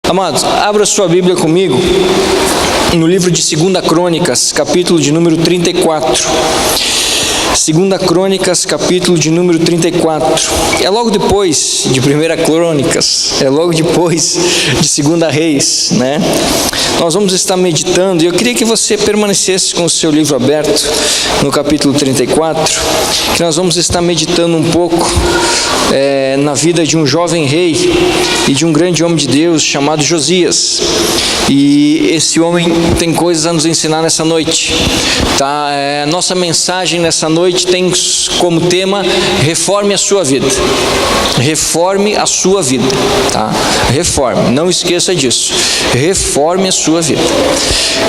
Amados, abra sua Bíblia comigo no livro de 2 Crônicas, capítulo de número 34. 2 Crônicas, capítulo de número 34. É logo depois de 1 Crônicas, é logo depois de 2 Reis, né? Nós vamos estar meditando, e eu queria que você permanecesse com o seu livro aberto no capítulo 34, que nós vamos estar meditando um pouco na vida de um jovem rei e de um grande homem de Deus chamado Josias. E esse homem tem coisas a nos ensinar nessa noite, tá? Nossa mensagem nessa noite tem como tema: reforme a sua vida. Reforme a sua vida, tá? Reforme, não esqueça disso. Reforme a sua vida.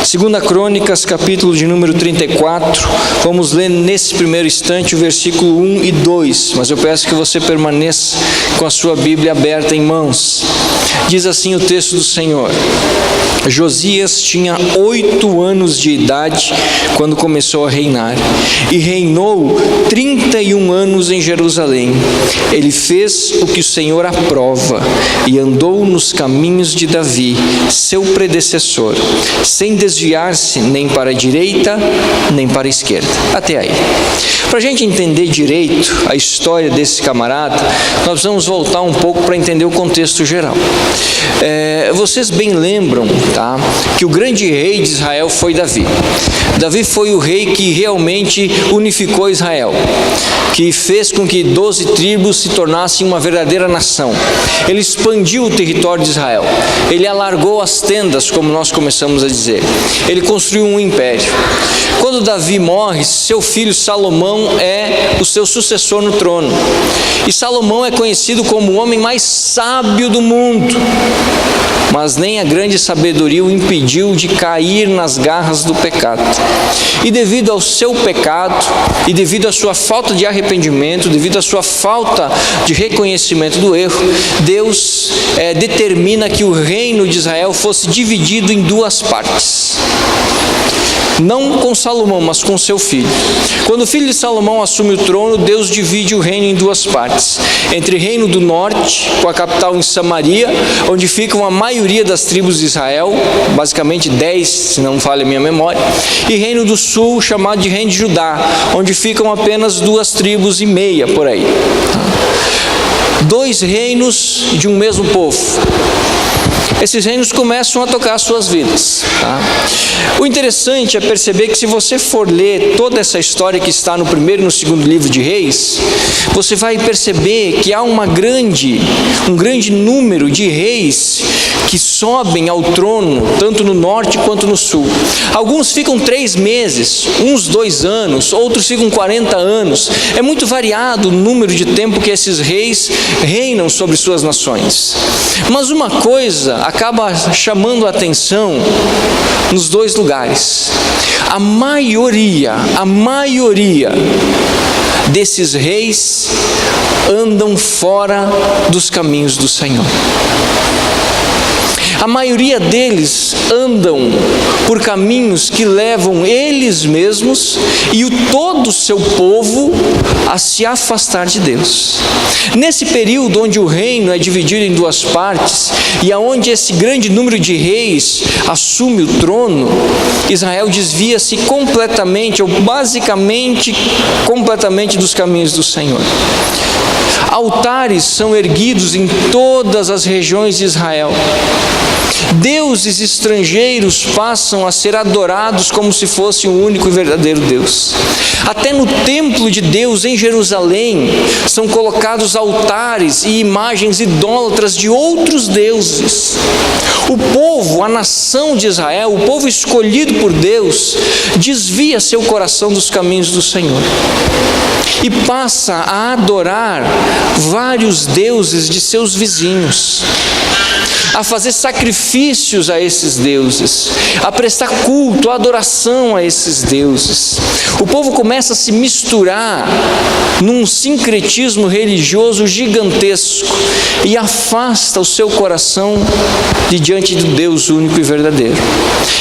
2 Crônicas, capítulo de número 34. Vamos ler nesse primeiro instante o versículo 1 e 2, mas eu peço que você permaneça com a sua Bíblia aberta em mãos. Diz assim o texto do Senhor: Josias tinha 8 anos de idade quando começou a reinar, e reinou 31 anos em Jerusalém. Ele fez o que o Senhor aprova, e andou nos caminhos de Davi, seu predecessor, sem desviar-se nem para a direita, nem para a esquerda. Até aí. Para a gente entender direito a história desse camarada, nós precisamos voltar um pouco para entender o contexto geral. Vocês bem lembram, tá, que o grande rei de Israel foi Davi. Davi foi o rei que realmente unificou Israel, que fez com que 12 tribos se tornassem uma verdadeira nação. Ele expandiu o território de Israel, ele alargou as tendas, como nós começamos a dizer, ele construiu um império. Quando Davi morre, seu filho Salomão é o seu sucessor no trono, e Salomão é conhecido como o homem mais sábio do mundo, mas nem a grande sabedoria o impediu de cair nas garras do pecado. E devido ao seu pecado, e devido à sua falta de arrependimento, devido à sua falta de reconhecimento do erro, Deus determina que o reino de Israel fosse dividido em 2 partes. Não com Salomão, mas com seu filho. Quando o filho de Salomão assume o trono, Deus divide o reino em 2 partes. Entre reino do norte, com a capital em Samaria, onde ficam a maioria das tribos de Israel, basicamente 10, se não me falha a minha memória, e reino do sul, chamado de reino de Judá, onde ficam apenas 2 tribos e meia por aí. 2 reinos de um mesmo povo. Esses reinos começam a tocar as suas vidas, tá? O interessante é perceber que, se você for ler toda essa história que está no primeiro e no segundo livro de Reis, você vai perceber que há um grande número de reis que sobem ao trono, tanto no norte quanto no sul. Alguns ficam 3 meses, uns 2 anos, outros ficam 40 anos. É muito variado o número de tempo que esses reis reinam sobre suas nações. Mas uma coisa acaba chamando a atenção nos 2 lugares. A maioria desses reis andam fora dos caminhos do Senhor. A maioria deles andam por caminhos que levam eles mesmos e todo o seu povo a se afastar de Deus. Nesse período onde o reino é dividido em 2 partes e aonde esse grande número de reis assume o trono, Israel desvia-se completamente, ou basicamente completamente, dos caminhos do Senhor. Altares são erguidos em todas as regiões de Israel. Deuses estrangeiros passam a ser adorados como se fosse o único e verdadeiro Deus. Até no templo de Deus em Jerusalém são colocados altares e imagens idólatras de outros deuses. O povo, a nação de Israel, o povo escolhido por Deus, desvia seu coração dos caminhos do Senhor e passa a adorar vários deuses de seus vizinhos, a fazer sacrifícios a esses deuses, a prestar culto, adoração a esses deuses. O povo começa a se misturar num sincretismo religioso gigantesco e afasta o seu coração de diante do Deus único e verdadeiro.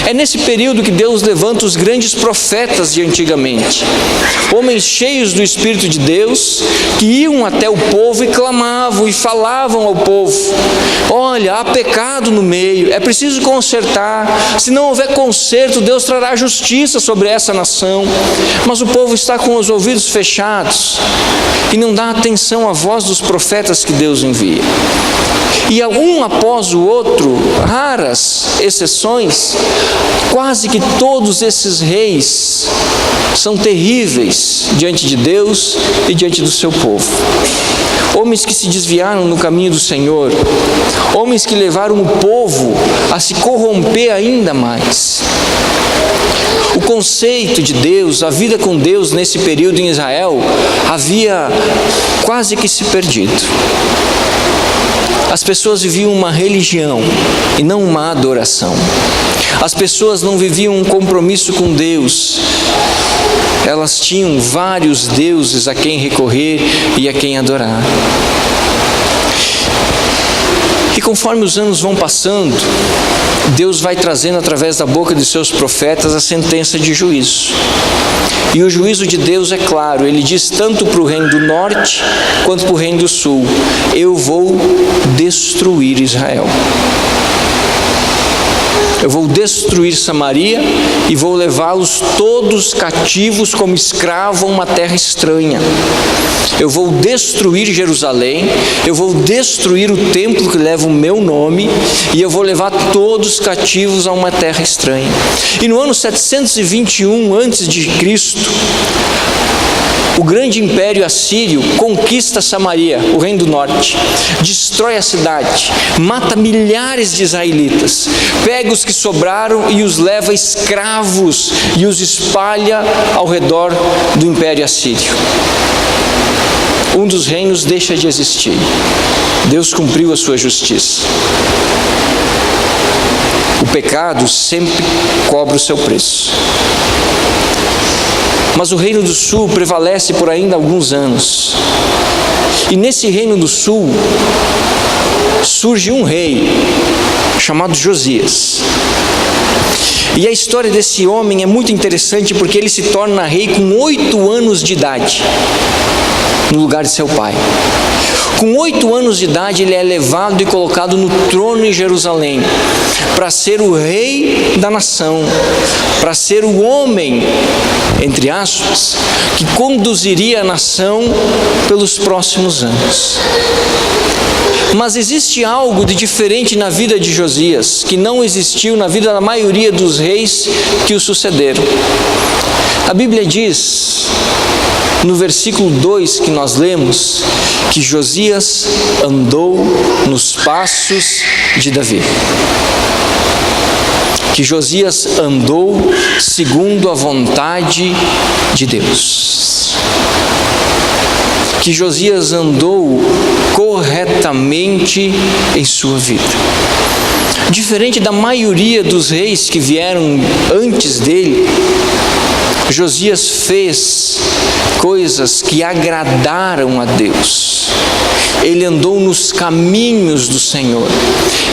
É nesse período que Deus levanta os grandes profetas de antigamente, homens cheios do Espírito de Deus, que iam até o povo e clamavam e falavam ao povo: olha, há pecado no meio, é preciso consertar. Se não houver conserto, Deus trará justiça sobre essa nação. Mas o povo está com os ouvidos fechados e não dá atenção à voz dos profetas que Deus envia. E um após o outro, raras exceções, quase que todos esses reis são terríveis diante de Deus e diante do seu povo. Homens que se desviaram no caminho do Senhor, homens que levaram o povo a se corromper ainda mais. O conceito de Deus, a vida com Deus nesse período em Israel, havia quase que se perdido. As pessoas viviam uma religião e não uma adoração. As pessoas não viviam um compromisso com Deus. Elas tinham vários deuses a quem recorrer e a quem adorar. E conforme os anos vão passando, Deus vai trazendo através da boca de seus profetas a sentença de juízo. E o juízo de Deus é claro, ele diz tanto para o reino do norte quanto para o reino do sul: eu vou destruir Israel. Eu vou destruir Samaria e vou levá-los todos cativos como escravos a uma terra estranha. Eu vou destruir Jerusalém, eu vou destruir o templo que leva o meu nome e eu vou levar todos cativos a uma terra estranha. E no ano 721 a.C., o grande império assírio conquista Samaria, o reino do norte, destrói a cidade, mata milhares de israelitas, pega os que sobraram e os leva escravos e os espalha ao redor do império assírio. Um dos reinos deixa de existir. Deus cumpriu a sua justiça. O pecado sempre cobra o seu preço. Mas o reino do sul prevalece por ainda alguns anos. E nesse reino do sul surge um rei chamado Josias. E a história desse homem é muito interessante porque ele se torna rei com 8 anos de idade, no lugar de seu pai. Com 8 anos de idade ele é levado e colocado no trono em Jerusalém, para ser o rei da nação, para ser o homem, entre aspas, que conduziria a nação pelos próximos anos. Mas existe algo de diferente na vida de Josias, que não existiu na vida da maioria dos reis que o sucederam. A Bíblia diz, no versículo 2 que nós lemos, que Josias andou nos passos de Davi. Que Josias andou segundo a vontade de Deus. Que Josias andou corretamente em sua vida. Diferente da maioria dos reis que vieram antes dele, Josias fez coisas que agradaram a Deus. Ele andou nos caminhos do Senhor.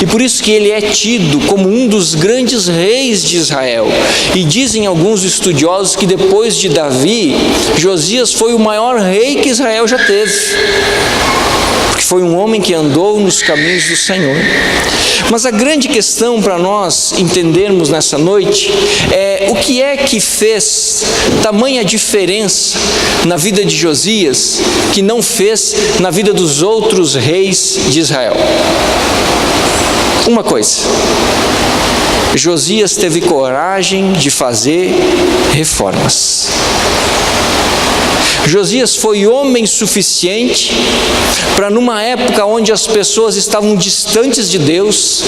E por isso que ele é tido como um dos grandes reis de Israel. E dizem alguns estudiosos que depois de Davi, Josias foi o maior rei que Israel já teve. Porque foi um homem que andou nos caminhos do Senhor. Mas a grande questão para nós entendermos nessa noite é o que é que fez tamanha diferença na vida de Josias que não fez na vida dos outros reis de Israel. Uma coisa: Josias teve coragem de fazer reformas. Josias foi homem suficiente para, numa época onde as pessoas estavam distantes de Deus,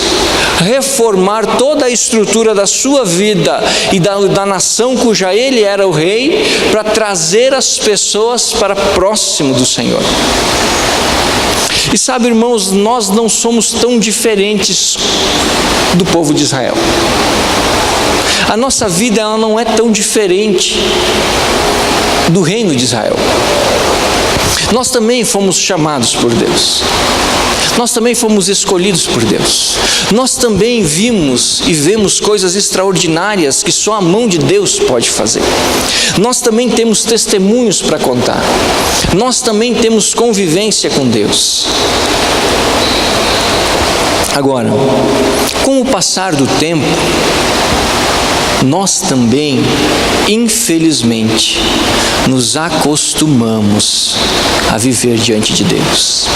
reformar toda a estrutura da sua vida e da nação cuja ele era o rei, para trazer as pessoas para próximo do Senhor. E sabe, irmãos, nós não somos tão diferentes do povo de Israel. A nossa vida ela não é tão diferente do reino de Israel. Nós também fomos chamados por Deus. Nós também fomos escolhidos por Deus. Nós também vimos e vemos coisas extraordinárias que só a mão de Deus pode fazer. Nós também temos testemunhos para contar. Nós também temos convivência com Deus. Agora, com o passar do tempo, nós também, infelizmente, nos acostumamos a viver diante de Deus.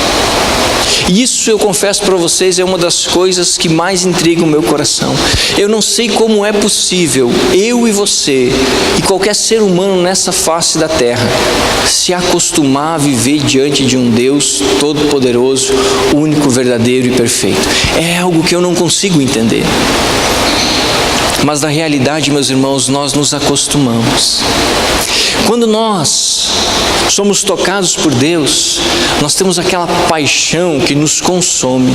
E isso, eu confesso para vocês, é uma das coisas que mais intriga o meu coração. Eu não sei como é possível eu e você e qualquer ser humano nessa face da terra se acostumar a viver diante de um Deus todo-poderoso, único, verdadeiro e perfeito. É algo que eu não consigo entender. Mas na realidade, meus irmãos, nós nos acostumamos. Quando nós somos tocados por Deus, nós temos aquela paixão que nos consome.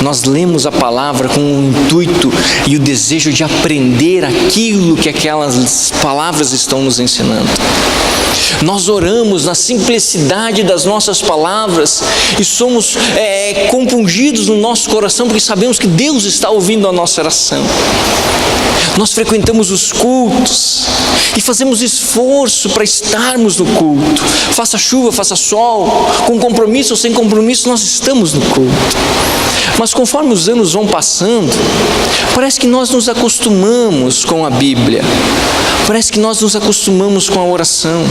Nós lemos a palavra com o intuito e o desejo de aprender aquilo que aquelas palavras estão nos ensinando. Nós oramos na simplicidade das nossas palavras e somos compungidos no nosso coração porque sabemos que Deus está ouvindo a nossa oração. Nós frequentamos os cultos e fazemos esforço para estarmos no culto. Faça chuva, faça sol, com compromisso ou sem compromisso, nós estamos no culto. Mas conforme os anos vão passando, parece que nós nos acostumamos com a Bíblia. Parece que nós nos acostumamos com a oração.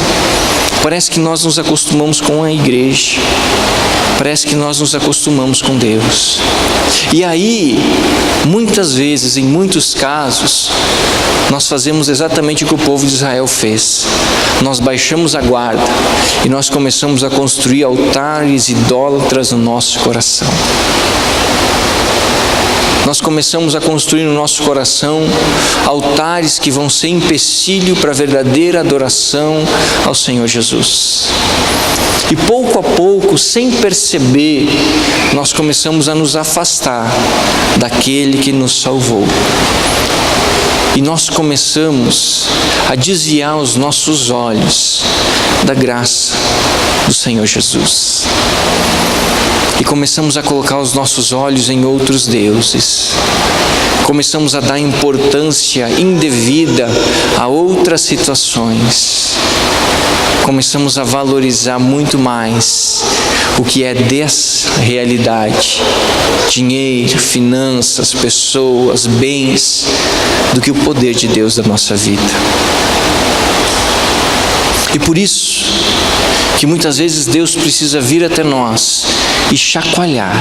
Parece que nós nos acostumamos com a igreja. Parece que nós nos acostumamos com Deus. E aí, muitas vezes, em muitos casos, nós fazemos exatamente o que o povo de Israel fez. Nós baixamos a guarda e nós começamos a construir altares idólatras no nosso coração. Nós começamos a construir no nosso coração altares que vão ser empecilho para a verdadeira adoração ao Senhor Jesus. E pouco a pouco, sem perceber, nós começamos a nos afastar daquele que nos salvou. E nós começamos a desviar os nossos olhos da graça do Senhor Jesus. E começamos a colocar os nossos olhos em outros deuses. Começamos a dar importância indevida a outras situações. Começamos a valorizar muito mais o que é dessa realidade, dinheiro, finanças, pessoas, bens, do que o poder de Deus da nossa vida. E por isso que muitas vezes Deus precisa vir até nós e chacoalhar,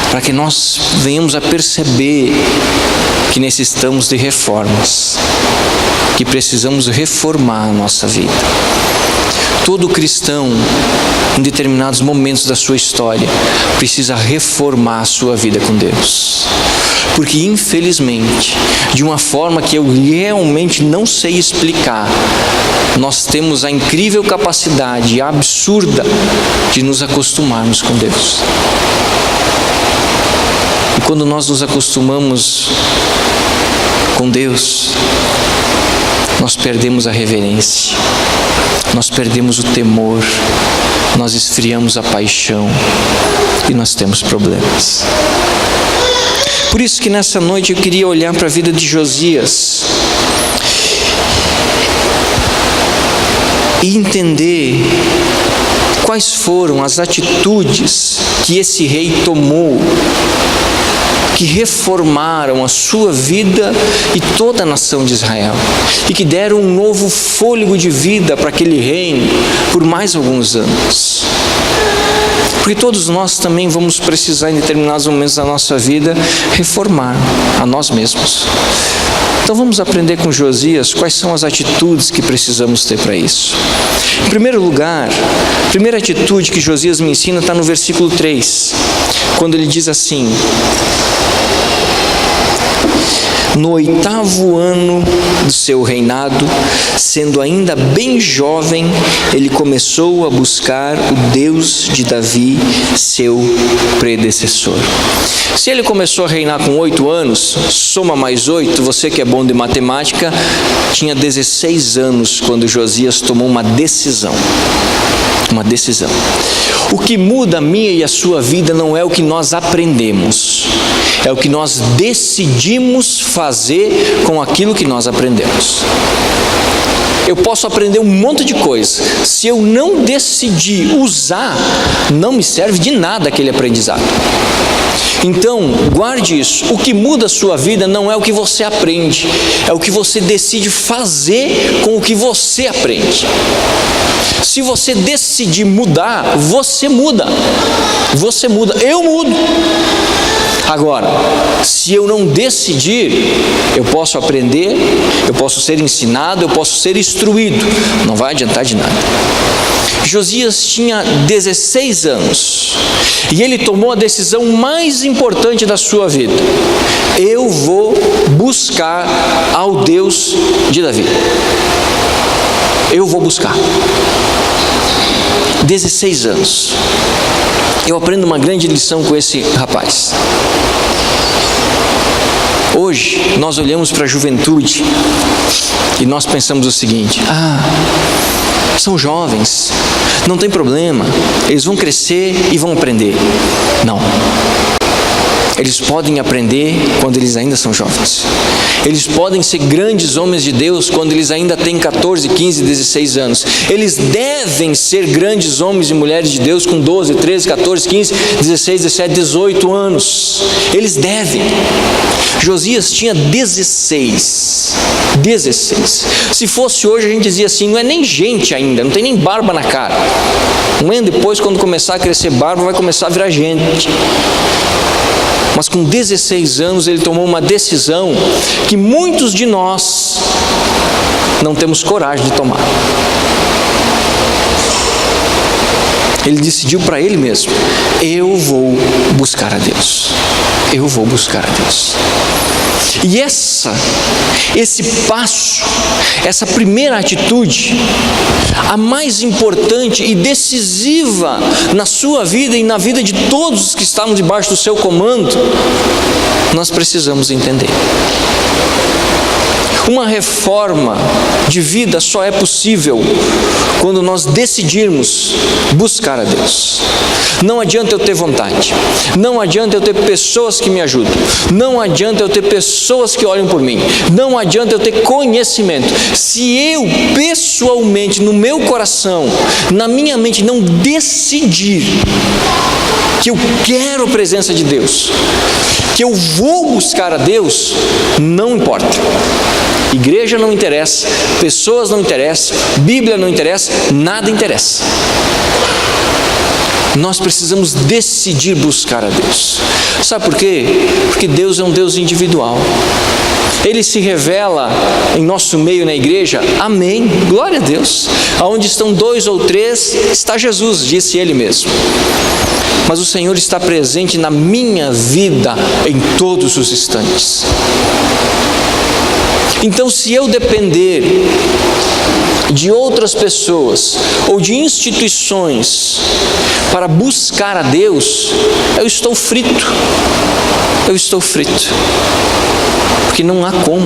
para que nós venhamos a perceber que necessitamos de reformas, que precisamos reformar a nossa vida. Todo cristão, em determinados momentos da sua história, precisa reformar a sua vida com Deus. Porque, infelizmente, de uma forma que eu realmente não sei explicar, nós temos a incrível capacidade absurda de nos acostumarmos com Deus. E quando nós nos acostumamos com Deus, nós perdemos a reverência, nós perdemos o temor, nós esfriamos a paixão e nós temos problemas. Por isso que nessa noite eu queria olhar para a vida de Josias e entender quais foram as atitudes que esse rei tomou, que reformaram a sua vida e toda a nação de Israel, e que deram um novo fôlego de vida para aquele reino por mais alguns anos. Porque todos nós também vamos precisar, em determinados momentos da nossa vida, reformar a nós mesmos. Então vamos aprender com Josias quais são as atitudes que precisamos ter para isso. Em primeiro lugar, a primeira atitude que Josias me ensina está no versículo 3, quando ele diz assim: no 8º ano do seu reinado, sendo ainda bem jovem, ele começou a buscar o Deus de Davi, seu predecessor. Se ele começou a reinar com 8 anos, soma mais 8, você que é bom de matemática, tinha 16 anos quando Josias tomou uma decisão. O que muda a minha e a sua vida não é o que nós aprendemos, é o que nós decidimos fazer com aquilo que nós aprendemos. eu posso aprender um monte de coisa. Se eu não decidir usar, não me serve de nada aquele aprendizado. Então, guarde isso. O que muda a sua vida não é o que você aprende, é o que você decide fazer com o que você aprende. Se você decidir mudar, você muda. Você muda, eu mudo. Agora, se eu não decidir, eu posso aprender, eu posso ser ensinado, eu posso ser instruído. Não vai adiantar de nada. Josias tinha 16 anos e ele tomou a decisão mais importante da sua vida: eu vou buscar ao Deus de Davi. Eu vou buscar. 16 anos. Eu aprendo uma grande lição com esse rapaz. Hoje nós olhamos para a juventude e nós pensamos o seguinte: são jovens, não tem problema, eles vão crescer e vão aprender. Não. Eles podem aprender quando eles ainda são jovens. Eles podem ser grandes homens de Deus quando eles ainda têm 14, 15, 16 anos. Eles devem ser grandes homens e mulheres de Deus com 12, 13, 14, 15, 16, 17, 18 anos. Eles devem. Josias tinha 16. Se fosse hoje, a gente dizia assim: não é nem gente ainda, não tem nem barba na cara. Amanhã depois, quando começar a crescer barba, vai começar a virar gente. Mas com 16 anos ele tomou uma decisão que muitos de nós não temos coragem de tomar. Ele decidiu para ele mesmo: eu vou buscar a Deus. Eu vou buscar a Deus. E esse passo, essa primeira atitude, a mais importante e decisiva na sua vida e na vida de todos os que estavam debaixo do seu comando, nós precisamos entender. Uma reforma de vida só é possível quando nós decidirmos buscar a Deus. Não adianta eu ter vontade, não adianta eu ter pessoas que me ajudam, não adianta eu ter pessoas que olham por mim, não adianta eu ter conhecimento. Se eu pessoalmente, no meu coração, na minha mente, não decidir que eu quero a presença de Deus, que eu vou buscar a Deus, não importa. Igreja não interessa, pessoas não interessam, Bíblia não interessa, nada interessa. Nós precisamos decidir buscar a Deus. Sabe por quê? Porque Deus é um Deus individual. Ele se revela em nosso meio na igreja. Amém, glória a Deus. Aonde estão 2 ou 3, está Jesus, disse Ele mesmo. Mas o Senhor está presente na minha vida em todos os instantes. Então, se eu depender de outras pessoas ou de instituições para buscar a Deus, eu estou frito. Porque não há como.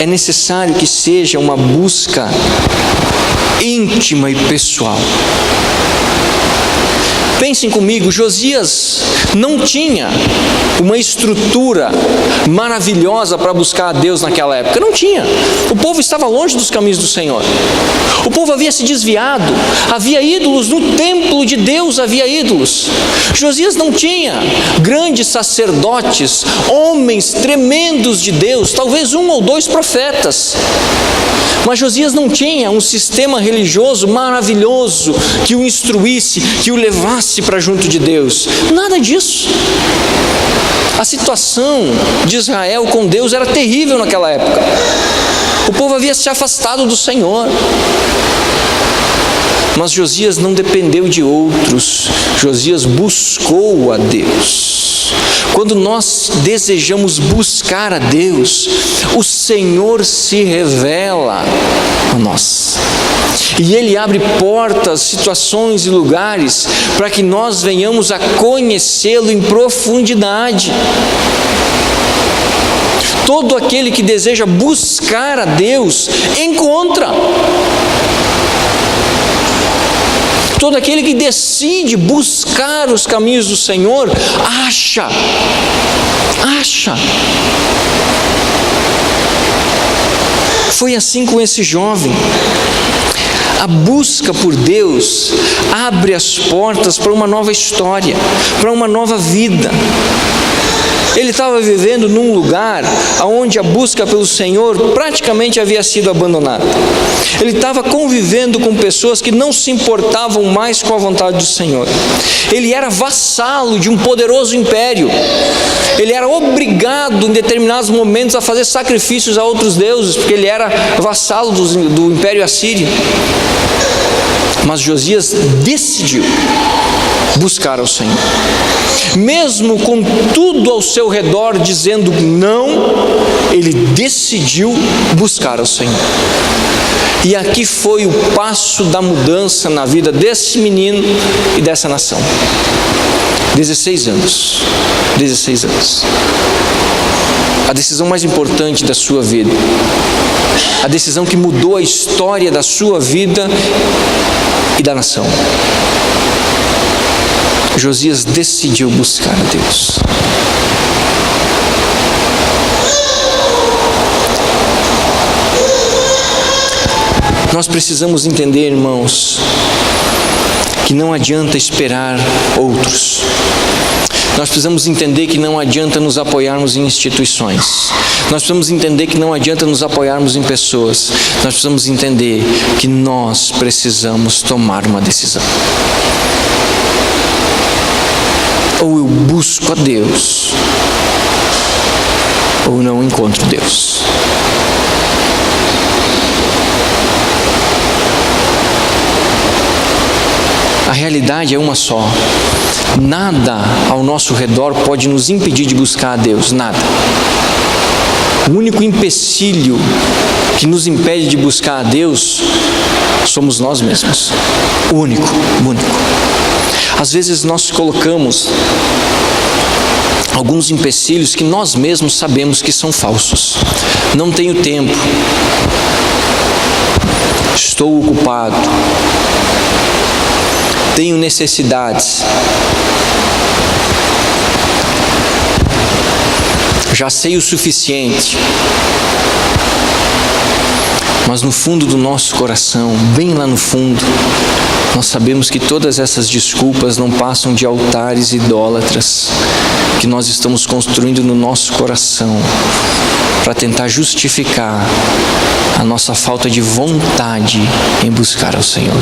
É necessário que seja uma busca íntima e pessoal. Pensem comigo, Josias não tinha uma estrutura maravilhosa para buscar a Deus naquela época. Não tinha. O povo estava longe dos caminhos do Senhor. O povo havia se desviado. Havia ídolos no templo de Deus, havia ídolos. Josias não tinha grandes sacerdotes, homens tremendos de Deus, talvez 1 ou 2 profetas. Mas Josias não tinha um sistema religioso maravilhoso que o instruísse, que o levasse para junto de Deus. Nada disso. A situação de Israel com Deus era terrível naquela época. O povo havia se afastado do Senhor. Mas Josias não dependeu de outros. Josias buscou a Deus. Quando nós desejamos buscar a Deus, o Senhor se revela a nós. E Ele abre portas, situações e lugares para que nós venhamos a conhecê-lo em profundidade. Todo aquele que deseja buscar a Deus, encontra. Todo aquele que decide buscar os caminhos do Senhor, acha. Foi assim com esse jovem. A busca por Deus abre as portas para uma nova história, para uma nova vida. Ele estava vivendo num lugar onde a busca pelo Senhor praticamente havia sido abandonada. Ele estava convivendo com pessoas que não se importavam mais com a vontade do Senhor. Ele era vassalo de um poderoso império. Ele era obrigado em determinados momentos a fazer sacrifícios a outros deuses, porque ele era vassalo do império assírio. Mas Josias decidiu buscar ao Senhor. Mesmo com tudo ao seu redor dizendo não, ele decidiu buscar ao Senhor. E aqui foi o passo da mudança na vida desse menino e dessa nação. 16 anos. 16 anos. A decisão mais importante da sua vida. A decisão que mudou a história da sua vida e da nação. Josias decidiu buscar a Deus. Nós precisamos entender, irmãos, que não adianta esperar outros. Nós precisamos entender que não adianta nos apoiarmos em instituições. Nós precisamos entender que não adianta nos apoiarmos em pessoas. Nós precisamos entender que nós precisamos tomar uma decisão. Ou eu busco a Deus, ou não encontro Deus. A realidade é uma só. Nada ao nosso redor pode nos impedir de buscar a Deus, nada. O único empecilho que nos impede de buscar a Deus somos nós mesmos. O único. Às vezes nós colocamos alguns empecilhos que nós mesmos sabemos que são falsos. Não tenho tempo. Estou ocupado. Tenho necessidades. Já sei o suficiente. Mas no fundo do nosso coração, bem lá no fundo, nós sabemos que todas essas desculpas não passam de altares idólatras que nós estamos construindo no nosso coração para tentar justificar a nossa falta de vontade em buscar ao Senhor.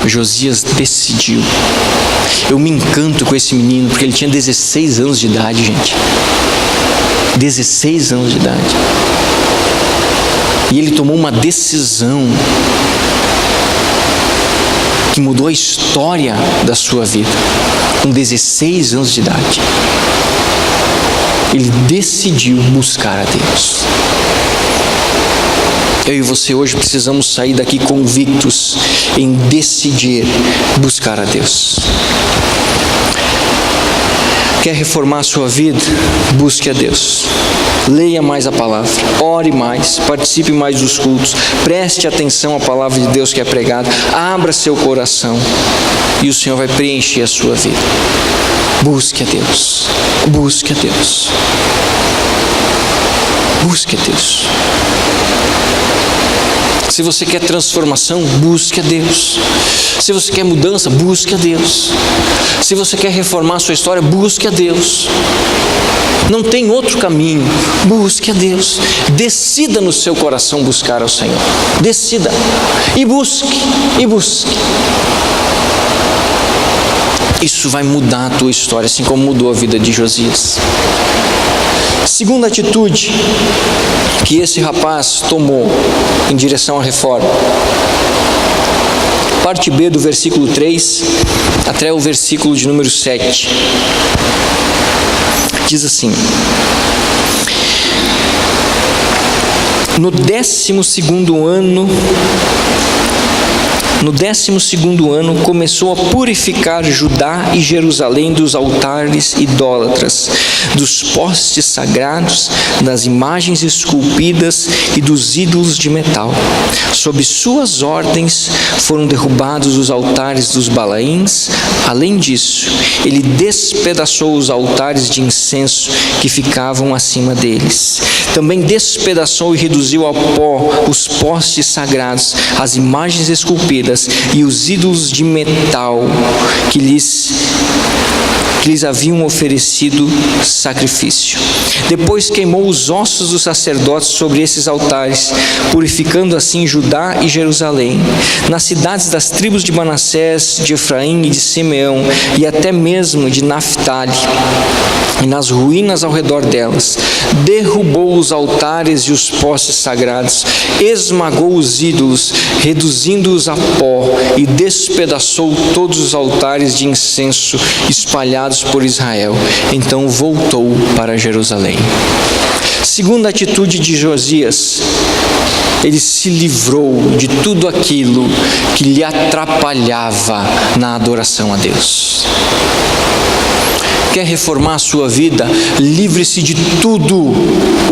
Josias decidiu. Eu me encanto com esse menino porque ele tinha 16 anos de idade, gente. 16 anos de idade. E ele tomou uma decisão que mudou a história da sua vida. Com 16 anos de idade. Ele decidiu buscar a Deus. Eu e você hoje precisamos sair daqui convictos em decidir buscar a Deus. Quer reformar a sua vida? Busque a Deus. Leia mais a palavra, ore mais, participe mais dos cultos, preste atenção à palavra de Deus que é pregada, abra seu coração e o Senhor vai preencher a sua vida. Busque a Deus, busque a Deus, busque a Deus. Se você quer transformação, busque a Deus. Se você quer mudança, busque a Deus. Se você quer reformar a sua história, busque a Deus. Não tem outro caminho, busque a Deus. Decida no seu coração buscar ao Senhor. Decida e busque, e busque. Isso vai mudar a tua história, assim como mudou a vida de Josias. Segunda atitude que esse rapaz tomou em direção à reforma. Parte B do versículo 3 até o versículo de número 7. Diz assim: No 12º ano começou a purificar Judá e Jerusalém dos altares idólatras dos postes sagrados, das imagens esculpidas e dos ídolos de metal. Sob suas ordens foram derrubados os altares dos Balaíns. Além disso, ele despedaçou os altares de incenso que ficavam acima deles. Também despedaçou e reduziu a pó os postes sagrados, as imagens esculpidas e os ídolos de metal que lhes haviam oferecido sacrifício. Depois queimou os ossos dos sacerdotes sobre esses altares, purificando assim Judá e Jerusalém, nas cidades das tribos de Manassés, de Efraim e de Simeão, e até mesmo de Naftali, e nas ruínas ao redor delas. Derrubou os altares e os postes sagrados, esmagou os ídolos, reduzindo-os a pó, e despedaçou todos os altares de incenso espalhados por Israel. Então voltou para Jerusalém. Segunda atitude de Josias, ele se livrou de tudo aquilo que lhe atrapalhava na adoração a Deus. Quer reformar a sua vida? Livre-se de tudo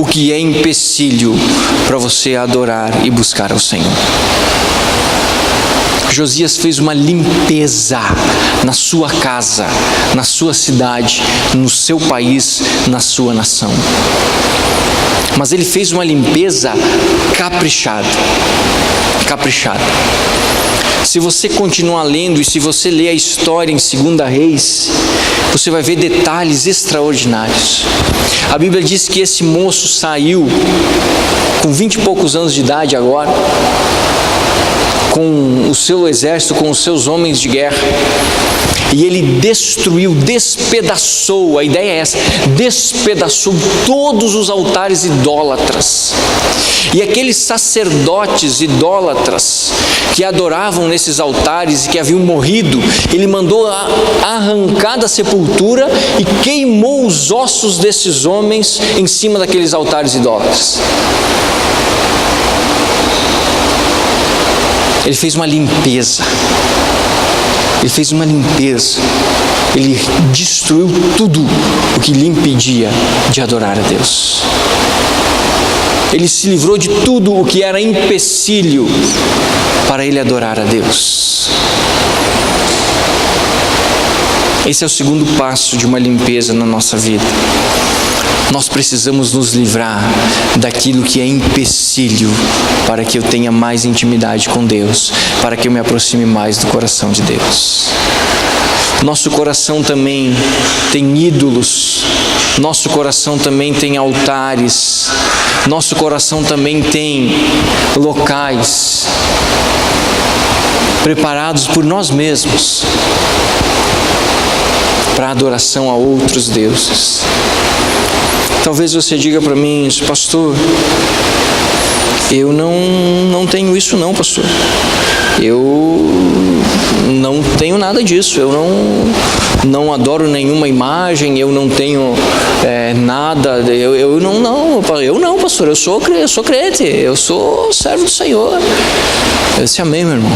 o que é empecilho para você adorar e buscar ao Senhor. Josias fez uma limpeza na sua casa, na sua cidade, no seu país, na sua nação. Mas ele fez uma limpeza caprichada. Se você continuar lendo e se você ler a história em 2 Reis, você vai ver detalhes extraordinários. A Bíblia diz que esse moço saiu com 20 e poucos anos de idade agora, com o seu exército, com os seus homens de guerra, e ele destruiu, despedaçou, a ideia é essa, despedaçou todos os altares idólatras. E aqueles sacerdotes idólatras que adoravam nesses altares e que haviam morrido, ele mandou arrancar da sepultura e queimou os ossos desses homens em cima daqueles altares idólatras. Ele fez uma limpeza. Ele destruiu tudo o que lhe impedia de adorar a Deus. Ele se livrou de tudo o que era empecilho para ele adorar a Deus. Esse é o segundo passo de uma limpeza na nossa vida. Nós precisamos nos livrar daquilo que é empecilho para que eu tenha mais intimidade com Deus, para que eu me aproxime mais do coração de Deus. Nosso coração também tem ídolos, nosso coração também tem altares, nosso coração também tem locais preparados por nós mesmos para adoração a outros deuses. Talvez você diga para mim, pastor, eu não tenho isso não, pastor. Eu não tenho nada disso, eu não adoro nenhuma imagem, eu não tenho nada, eu não, pastor, eu sou crente, eu sou servo do Senhor. Eu disse amém, meu irmão.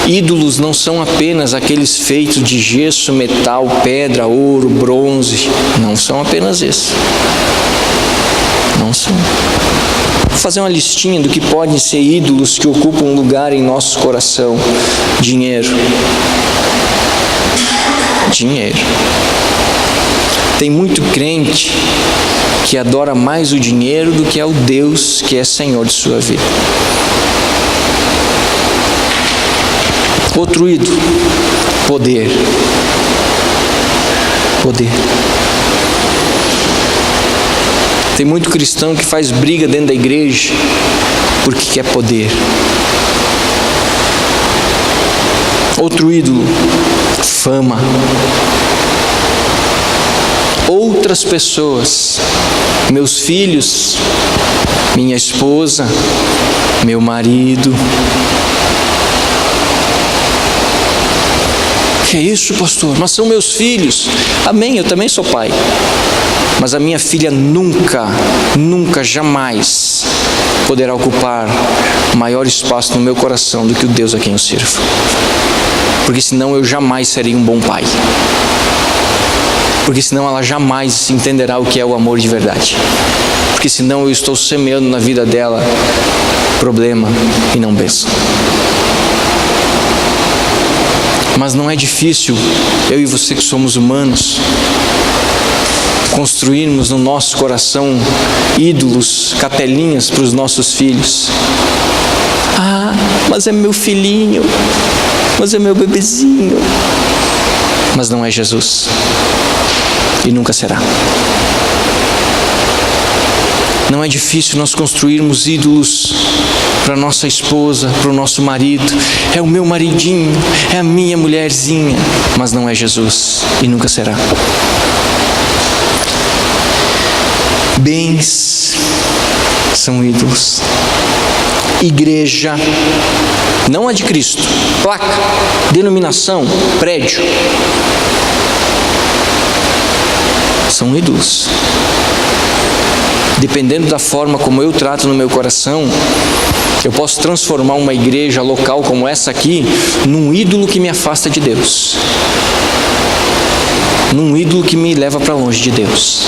Ídolos não são apenas aqueles feitos de gesso, metal, pedra, ouro, bronze. Não são apenas isso. Não são. Vou fazer uma listinha do que podem ser ídolos que ocupam um lugar em nosso coração. Dinheiro. Tem muito crente que adora mais o dinheiro do que ao Deus que é Senhor de sua vida. Outro ídolo, poder. Tem muito cristão que faz briga dentro da igreja porque quer poder. Outro ídolo, fama. Outras pessoas, meus filhos, minha esposa, meu marido. Que é isso, pastor? Mas são meus filhos. Amém, eu também sou pai. Mas a minha filha nunca, jamais poderá ocupar maior espaço no meu coração do que o Deus a quem eu sirvo. Porque senão eu jamais serei um bom pai. porque senão ela jamais entenderá o que é o amor de verdade. Porque senão eu estou semeando na vida dela problema e não bênção. Mas não é difícil, eu e você que somos humanos, construirmos no nosso coração ídolos, capelinhas para os nossos filhos. Ah, mas é meu filhinho, mas é meu bebezinho. Mas não é Jesus, e nunca será. Não é difícil nós construirmos ídolos para nossa esposa, para o nosso marido. É o meu maridinho, é a minha mulherzinha, mas não é Jesus, e nunca será. Bens são ídolos. Igreja, não a de Cristo, placa, denominação, prédio, são ídolos. Dependendo da forma como eu trato no meu coração, eu posso transformar uma igreja local como essa aqui num ídolo que me afasta de Deus, num ídolo que me leva para longe de Deus.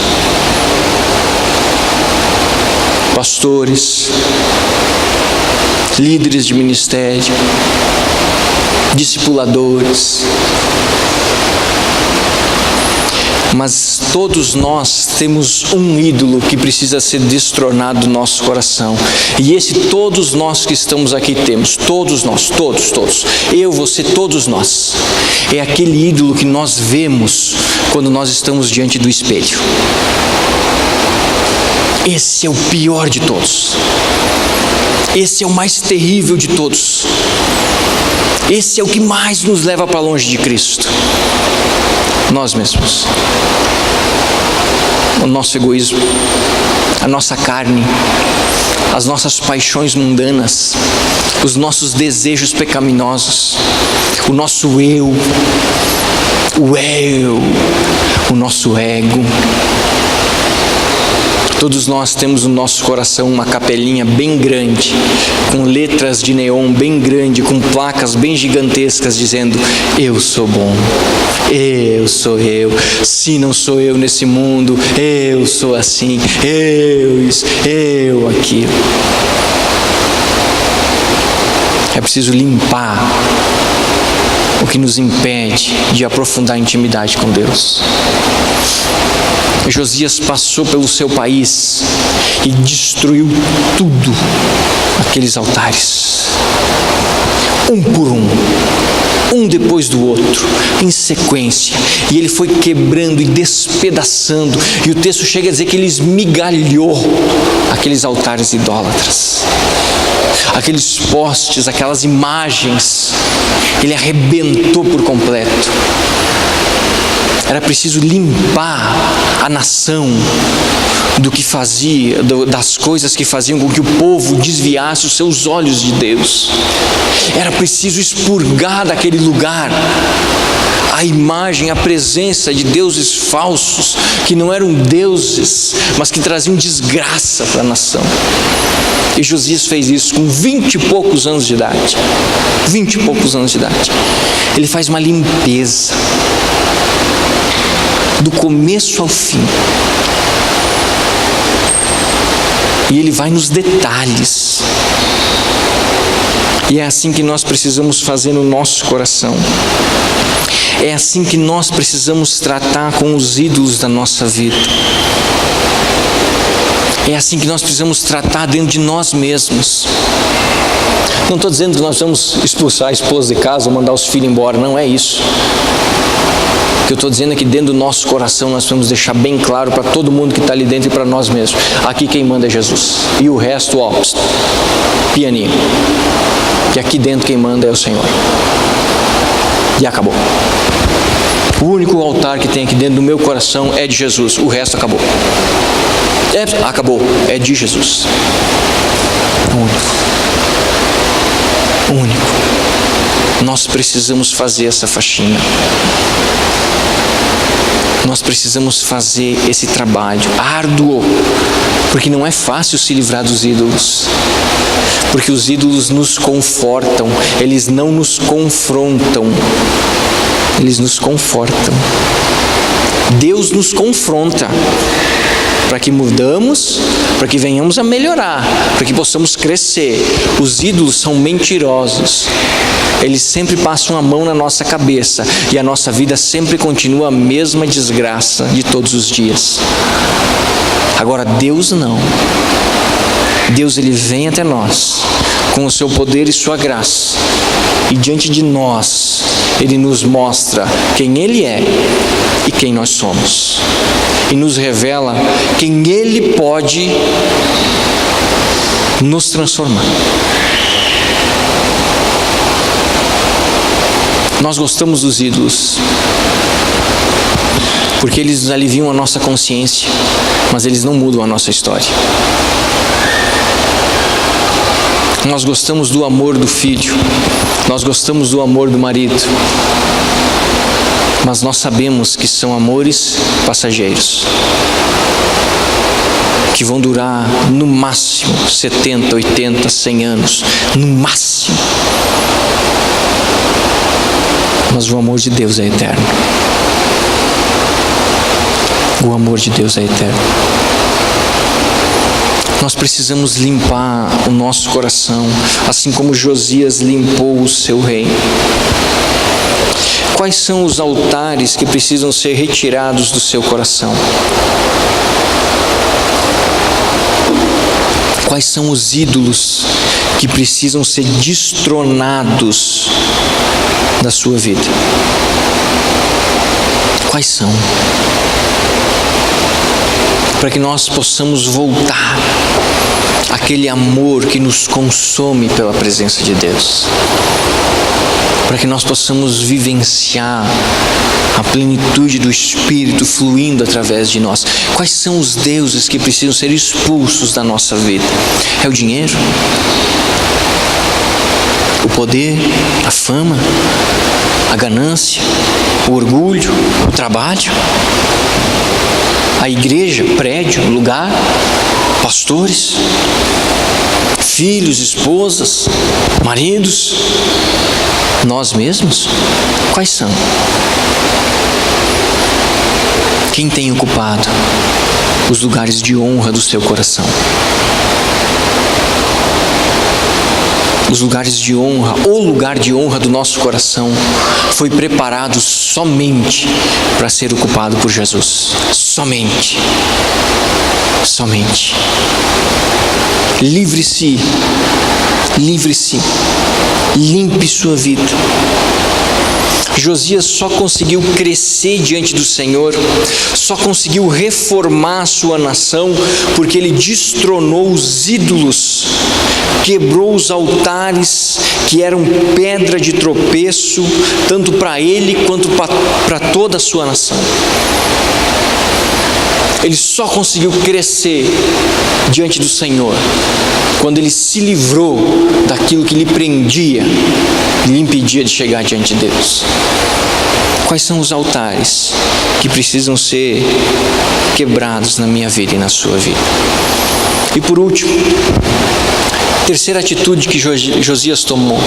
Pastores, líderes de ministério, discipuladores. Mas todos nós temos um ídolo que precisa ser destronado do nosso coração. E esse todos nós que estamos aqui temos, todos nós, todos. Eu, você, todos nós. É aquele ídolo que nós vemos quando nós estamos diante do espelho. Esse é o pior de todos. Esse é o mais terrível de todos. Esse é o que mais nos leva para longe de Cristo. Nós mesmos. O nosso egoísmo, a nossa carne, as nossas paixões mundanas, os nossos desejos pecaminosos, o nosso o nosso ego. Todos nós temos no nosso coração uma capelinha bem grande, com letras de neon bem grande, com placas bem gigantescas dizendo: eu sou bom, eu sou eu, se não sou eu nesse mundo, eu sou assim, eu isso, eu aquilo. É preciso limpar o que nos impede de aprofundar a intimidade com Deus. Josias passou pelo seu país e destruiu tudo, aqueles altares, um por um depois do outro, em sequência, e ele foi quebrando e despedaçando, e o texto chega a dizer que ele esmigalhou aqueles altares idólatras, aqueles postes, aquelas imagens, ele arrebentou por completo. Era preciso limpar a nação do que fazia, das coisas que faziam com que o povo desviasse os seus olhos de Deus. Era preciso expurgar daquele lugar a imagem, a presença de deuses falsos, que não eram deuses, mas que traziam desgraça para a nação. E Josias fez isso com 20 e poucos anos de idade. 20 e poucos anos de idade. Ele faz uma limpeza do começo ao fim. E ele vai nos detalhes. E é assim que nós precisamos fazer no nosso coração. É assim que nós precisamos tratar com os ídolos da nossa vida. É assim que nós precisamos tratar dentro de nós mesmos. Não estou dizendo que nós vamos expulsar a esposa de casa ou mandar os filhos embora, não é isso. O que eu estou dizendo é que dentro do nosso coração nós vamos deixar bem claro para todo mundo que está ali dentro e para nós mesmos: aqui quem manda é Jesus, e o resto, ó, pianinho, que aqui dentro quem manda é o Senhor. E acabou. O único altar que tem aqui dentro do meu coração é de Jesus, o resto acabou. Acabou, é de Jesus. Único. Nós precisamos fazer essa faxina. Nós precisamos fazer esse trabalho árduo, porque não é fácil se livrar dos ídolos, porque os ídolos nos confortam, eles não nos confrontam, eles nos confortam. Deus nos confronta para que mudamos, para que venhamos a melhorar, para que possamos crescer. Os ídolos são mentirosos. Eles sempre passam a mão na nossa cabeça e a nossa vida sempre continua a mesma desgraça de todos os dias. Agora Deus não. Deus, Ele vem até nós com o seu poder e sua graça, e diante de nós Ele nos mostra quem Ele é e quem nós somos, e nos revela quem Ele pode nos transformar. Nós gostamos dos ídolos porque eles aliviam a nossa consciência, mas eles não mudam a nossa história. Nós gostamos do amor do filho, nós gostamos do amor do marido, mas nós sabemos que são amores passageiros, que vão durar no máximo 70, 80, 100 anos, no máximo. Mas o amor de Deus é eterno. O amor de Deus é eterno. Nós precisamos limpar o nosso coração, assim como Josias limpou o seu reino. Quais são os altares que precisam ser retirados do seu coração? Quais são os ídolos que precisam ser destronados da sua vida? Quais são? Para que nós possamos voltar àquele amor que nos consome pela presença de Deus. Para que nós possamos vivenciar a plenitude do Espírito fluindo através de nós. Quais são os deuses que precisam ser expulsos da nossa vida? É o dinheiro? O poder? A fama? A ganância? O orgulho? O trabalho? A igreja, prédio, lugar, pastores, filhos, esposas, maridos, nós mesmos? Quais são? Quem tem ocupado os lugares de honra do seu coração? Os lugares de honra, o lugar de honra do nosso coração foi preparado somente para ser ocupado por Jesus. Somente. Somente. Livre-se. Livre-se. Limpe sua vida. Josias só conseguiu crescer diante do Senhor, só conseguiu reformar a sua nação, porque ele destronou os ídolos, quebrou os altares que eram pedra de tropeço, tanto para ele quanto para toda a sua nação. Ele só conseguiu crescer diante do Senhor quando ele se livrou daquilo que lhe prendia e lhe impedia de chegar diante de Deus. Quais são os altares que precisam ser quebrados na minha vida e na sua vida? E por último, terceira atitude que Josias tomou.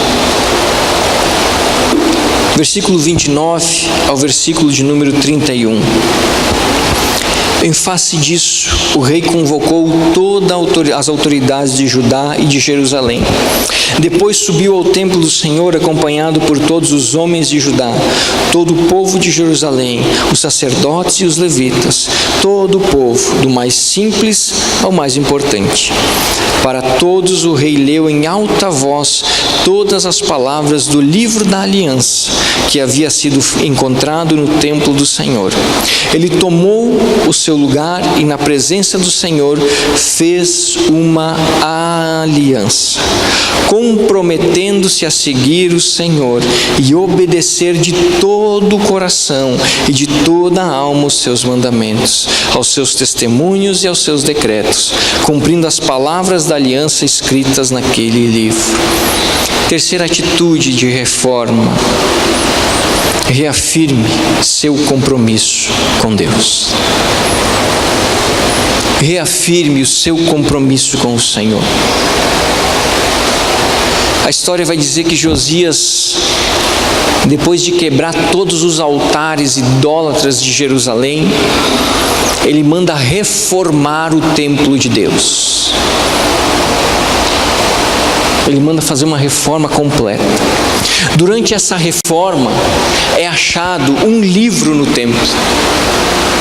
Versículo 29 ao versículo de número 31. Em face disso, o rei convocou todas as autoridades de Judá e de Jerusalém. Depois subiu ao templo do Senhor, acompanhado por todos os homens de Judá, todo o povo de Jerusalém, os sacerdotes e os levitas, todo o povo, do mais simples ao mais importante. Para todos o rei leu em alta voz todas as palavras do livro da aliança, que havia sido encontrado no templo do Senhor. Ele tomou o seu lugar e, na presença do Senhor, fez uma aliança, comprometendo-se a seguir o Senhor e obedecer de todo o coração e de toda a alma os seus mandamentos, aos seus testemunhos e aos seus decretos, cumprindo as palavras da aliança escritas naquele livro. Terceira atitude de reforma: reafirme seu compromisso com Deus. Reafirme o seu compromisso com o Senhor. A história vai dizer que Josias depois de quebrar todos os altares idólatras de Jerusalém, ele manda reformar o templo de Deus. Ele manda fazer uma reforma completa. Durante essa reforma é achado um livro no templo.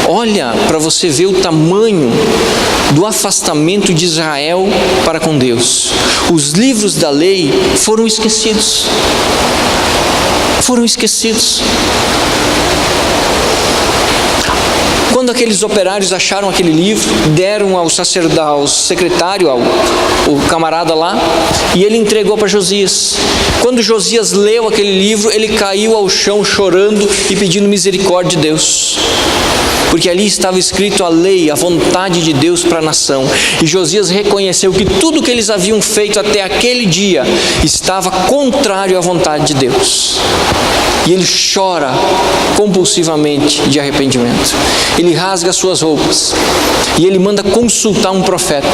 Olha para você ver o tamanho do afastamento de Israel para com Deus. Os livros da lei foram esquecidos. Foram esquecidos. Quando aqueles operários acharam aquele livro, deram ao sacerdote, ao secretário, ao camarada lá, e ele entregou para Josias. Quando Josias leu aquele livro, ele caiu ao chão chorando e pedindo misericórdia de Deus, porque ali estava escrito a lei, a vontade de Deus para a nação. E Josias reconheceu que tudo que eles haviam feito até aquele dia estava contrário à vontade de Deus. E ele chora compulsivamente de arrependimento. Ele rasga suas roupas e ele manda consultar um profeta.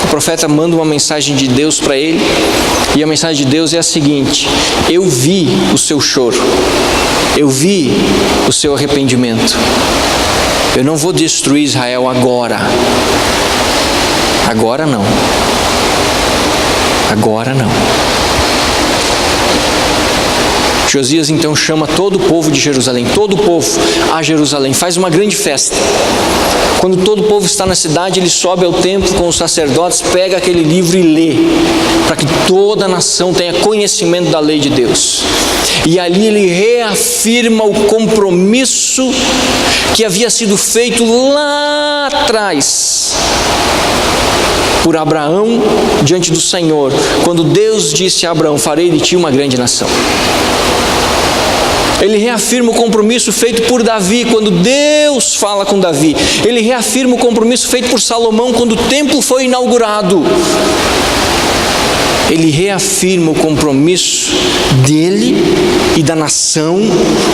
O profeta manda uma mensagem de Deus para ele, e a mensagem de Deus é a seguinte: eu vi o seu choro, eu vi o seu arrependimento, eu não vou destruir Israel agora. Agora não. Agora não. Josias então chama todo o povo de Jerusalém, todo o povo a Jerusalém, faz uma grande festa. Quando todo o povo está na cidade, ele sobe ao templo com os sacerdotes, pega aquele livro e lê, para que toda a nação tenha conhecimento da lei de Deus. E ali ele reafirma o compromisso que havia sido feito lá atrás por Abraão diante do Senhor, quando Deus disse a Abraão: farei de ti uma grande nação. Ele reafirma o compromisso feito por Davi, quando Deus fala com Davi. Ele reafirma o compromisso feito por Salomão, quando o templo foi inaugurado. Ele reafirma o compromisso dele e da nação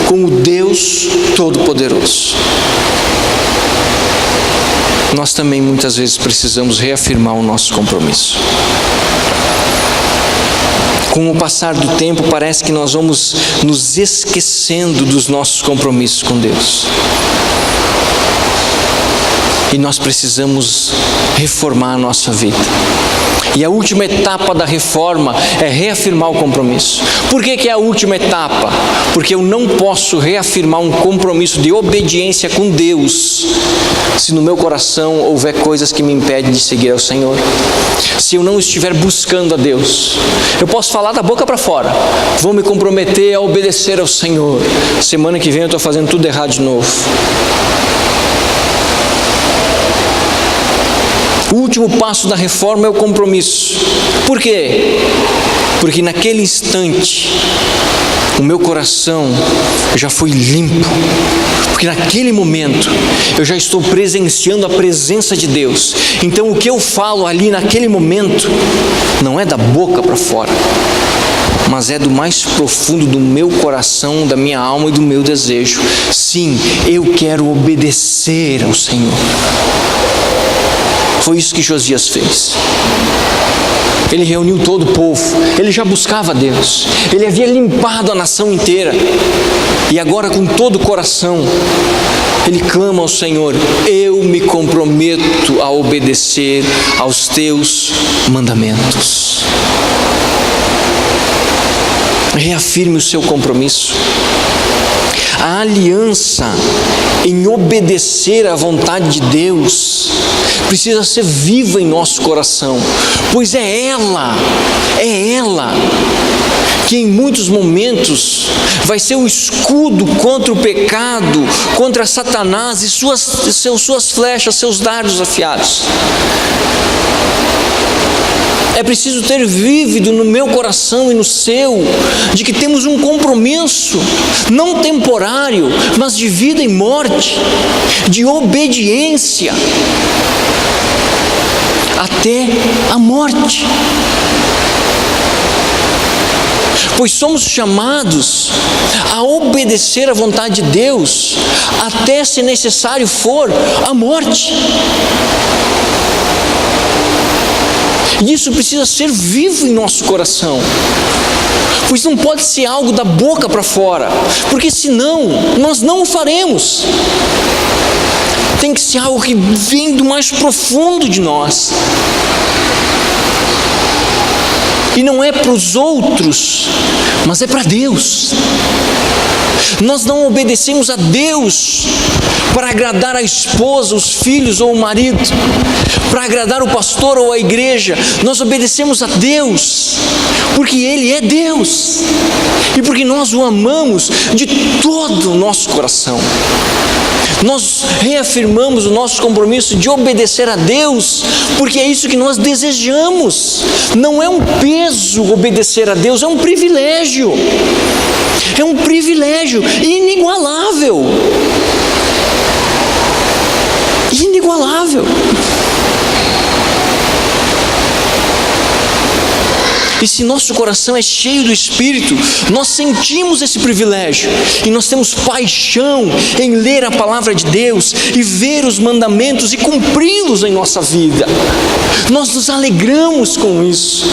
com o Deus Todo-Poderoso. Nós também muitas vezes precisamos reafirmar o nosso compromisso. Com o passar do tempo, parece que nós vamos nos esquecendo dos nossos compromissos com Deus. E nós precisamos reformar a nossa vida. E a última etapa da reforma é reafirmar o compromisso. Por que é a última etapa? Porque eu não posso reafirmar um compromisso de obediência com Deus se no meu coração houver coisas que me impedem de seguir ao Senhor. Se eu não estiver buscando a Deus. Eu posso falar da boca para fora: vou me comprometer a obedecer ao Senhor. Semana que vem eu estou fazendo tudo errado de novo. O último passo da reforma é o compromisso. Por quê? Porque naquele instante o meu coração já foi limpo. Porque naquele momento eu já estou presenciando a presença de Deus. Então o que eu falo ali naquele momento não é da boca para fora, mas é do mais profundo do meu coração, da minha alma e do meu desejo. Sim, eu quero obedecer ao Senhor. Foi isso que Josias fez. Ele reuniu todo o povo, ele já buscava Deus, ele havia limpado a nação inteira, e agora com todo o coração, ele clama ao Senhor: eu me comprometo a obedecer aos teus mandamentos. Reafirme o seu compromisso. A aliança em obedecer à vontade de Deus precisa ser viva em nosso coração, pois é ela que em muitos momentos vai ser o escudo contra o pecado, contra Satanás e suas flechas, seus dardos afiados. É preciso ter vívido no meu coração e no seu, de que temos um compromisso, não temporário, mas de vida e morte, de obediência, até a morte. Pois somos chamados a obedecer à vontade de Deus, até, se necessário for, a morte. E isso precisa ser vivo em nosso coração. Pois não pode ser algo da boca para fora, porque senão nós não o faremos. Tem que ser algo que vem do mais profundo de nós. E não é para os outros, mas é para Deus. Nós não obedecemos a Deus para agradar a esposa, os filhos ou o marido, para agradar o pastor ou a igreja. Nós obedecemos a Deus porque Ele é Deus e porque nós o amamos de todo o nosso coração. Nós reafirmamos o nosso compromisso de obedecer a Deus, porque é isso que nós desejamos. Não é um peso obedecer a Deus, é um privilégio. É um privilégio inigualável. Inigualável. E se nosso coração é cheio do Espírito, nós sentimos esse privilégio, e nós temos paixão em ler a palavra de Deus, e ver os mandamentos e cumpri-los em nossa vida. Nós nos alegramos com isso.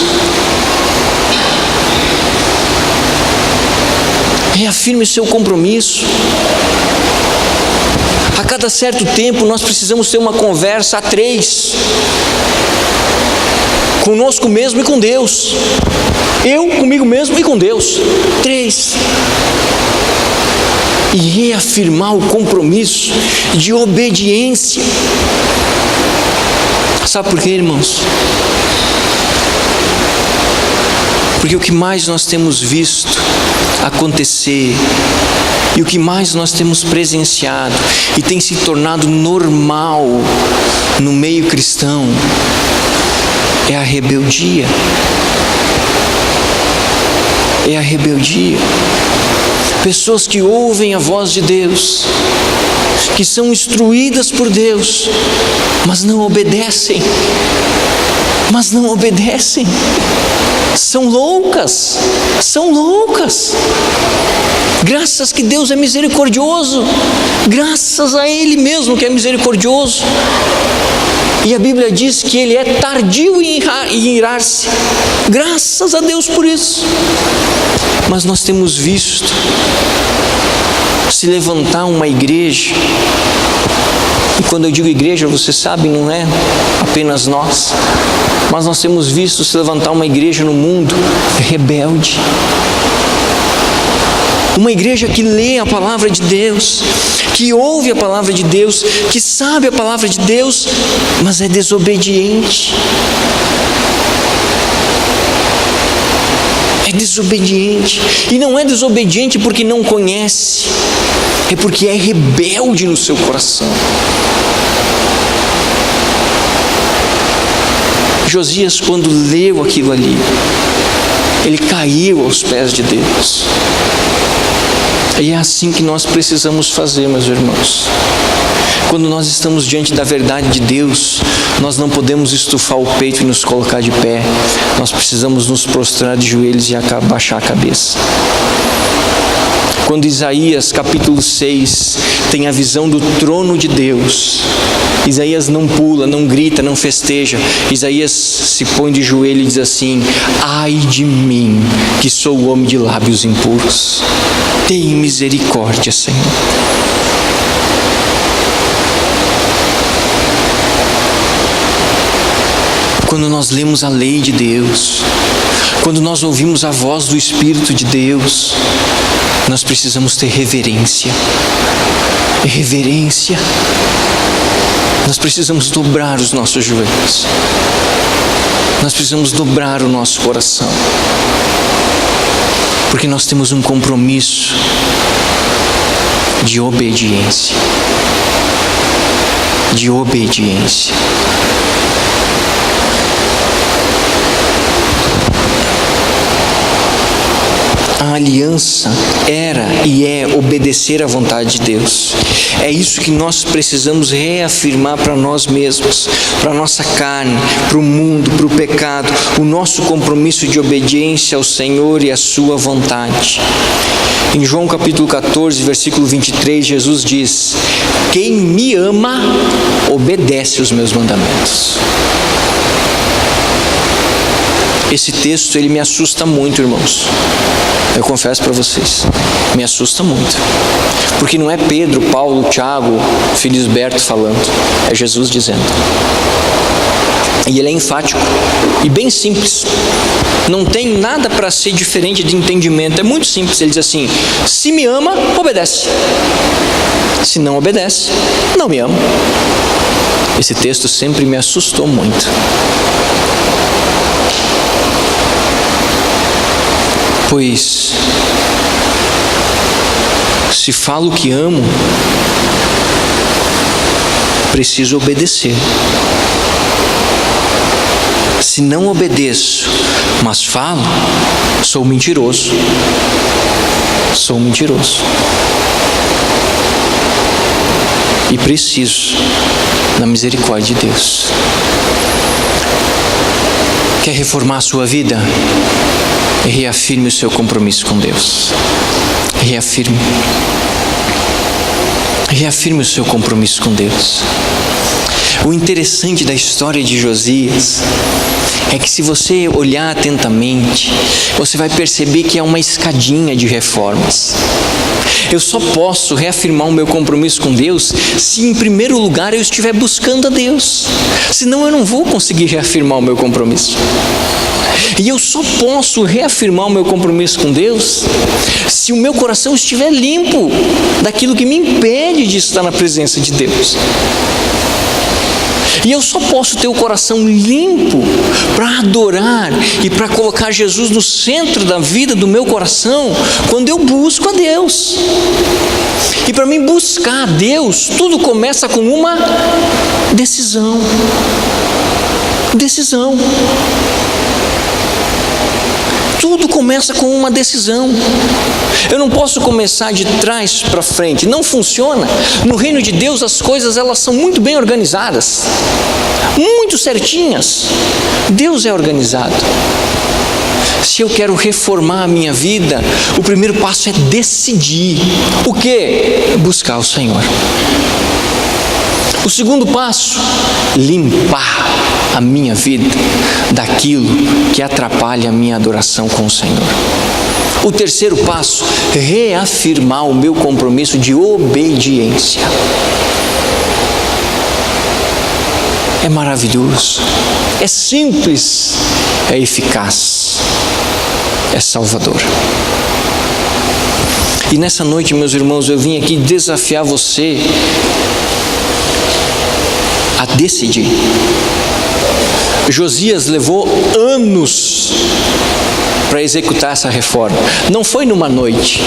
Reafirme o seu compromisso. A cada certo tempo nós precisamos ter uma conversa a três, conosco mesmo e com Deus. Eu comigo mesmo e com Deus. 3. E reafirmar o compromisso de obediência. Sabe por quê, irmãos? Porque o que mais nós temos visto acontecer, e o que mais nós temos presenciado e tem se tornado normal no meio cristão, é a rebeldia. É a rebeldia. Pessoas que ouvem a voz de Deus, que são instruídas por Deus, mas não obedecem. São loucas. Graças que Deus é misericordioso, graças a Ele mesmo que é misericordioso. E a Bíblia diz que Ele é tardio em irar-se. Graças a Deus por isso. Mas nós temos visto se levantar uma igreja, e quando eu digo igreja, você sabe, não é apenas nós, mas nós temos visto se levantar uma igreja no mundo rebelde. Uma igreja que lê a palavra de Deus, que ouve a palavra de Deus, que sabe a palavra de Deus, mas é desobediente. É desobediente. E não é desobediente porque não conhece, é porque é rebelde no seu coração. Josias, quando leu aquilo ali, ele caiu aos pés de Deus. E é assim que nós precisamos fazer, meus irmãos. Quando nós estamos diante da verdade de Deus, nós não podemos estufar o peito e nos colocar de pé. Nós precisamos nos prostrar de joelhos e baixar a cabeça. Quando Isaías capítulo 6 tem a visão do trono de Deus, Isaías não pula, não grita, não festeja. Isaías se põe de joelho e diz assim: ai de mim, que sou homem de lábios impuros. Tem misericórdia, Senhor. Quando nós lemos a lei de Deus, quando nós ouvimos a voz do Espírito de Deus, nós precisamos ter reverência. Reverência. Nós precisamos dobrar os nossos joelhos. Nós precisamos dobrar o nosso coração. Porque nós temos um compromisso de obediência. De obediência. A aliança era e é obedecer à vontade de Deus. É isso que nós precisamos reafirmar para nós mesmos, para a nossa carne, para o mundo, para o pecado, o nosso compromisso de obediência ao Senhor e à sua vontade. Em João capítulo 14, versículo 23, Jesus diz: quem me ama, obedece os meus mandamentos. Esse texto, ele me assusta muito, irmãos. Eu confesso para vocês, me assusta muito. Porque não é Pedro, Paulo, Tiago, Felisberto falando, é Jesus dizendo. E ele é enfático e bem simples. Não tem nada para ser diferente de entendimento. É muito simples. Ele diz assim: se me ama, obedece. Se não obedece, não me ama. Esse texto sempre me assustou muito. Pois, se falo que amo, preciso obedecer. Se não obedeço, mas falo, sou mentiroso. Sou mentiroso. E preciso da misericórdia de Deus. Quer reformar a sua vida? Reafirme o seu compromisso com Deus. Reafirme. Reafirme o seu compromisso com Deus. O interessante da história de Josias é que, se você olhar atentamente, você vai perceber que é uma escadinha de reformas. Eu só posso reafirmar o meu compromisso com Deus se, em primeiro lugar, eu estiver buscando a Deus. Senão eu não vou conseguir reafirmar o meu compromisso. E eu só posso reafirmar o meu compromisso com Deus se o meu coração estiver limpo daquilo que me impede de estar na presença de Deus. E eu só posso ter o coração limpo para adorar e para colocar Jesus no centro da vida do meu coração quando eu busco a Deus. E para mim buscar a Deus, tudo começa com uma decisão. Decisão. Tudo começa com uma decisão. Eu não posso começar de trás para frente, não funciona. No reino de Deus as coisas, elas são muito bem organizadas, muito certinhas. Deus é organizado. Se eu quero reformar a minha vida, o primeiro passo é decidir. O quê? Buscar o Senhor. O segundo passo, limpar a minha vida daquilo que atrapalha a minha adoração com o Senhor. O terceiro passo, reafirmar o meu compromisso de obediência. É maravilhoso, é simples, é eficaz, é salvador. E nessa noite, meus irmãos, eu vim aqui desafiar você a decidir. Josias levou anos para executar essa reforma. Não foi numa noite.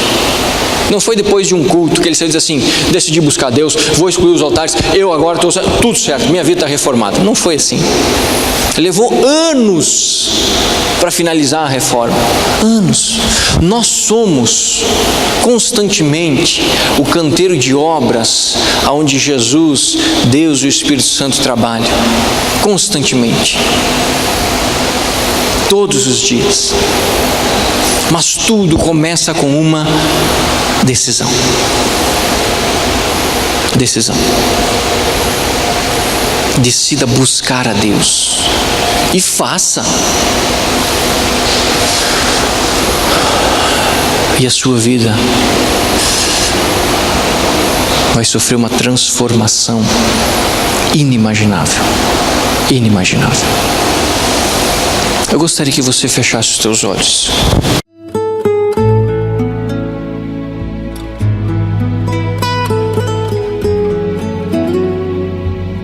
Não foi depois de um culto que ele saiu e disse assim: decidi buscar Deus, vou excluir os altares, eu agora estou tudo certo, minha vida está reformada. Não foi assim. Levou anos para finalizar a reforma. Anos. Nós somos constantemente o canteiro de obras onde Jesus, Deus e o Espírito Santo trabalham. Constantemente. Todos os dias. Mas tudo começa com uma decisão. Decisão. Decida buscar a Deus. E faça. E a sua vida vai sofrer uma transformação inimaginável. Inimaginável. Eu gostaria que você fechasse os teus olhos.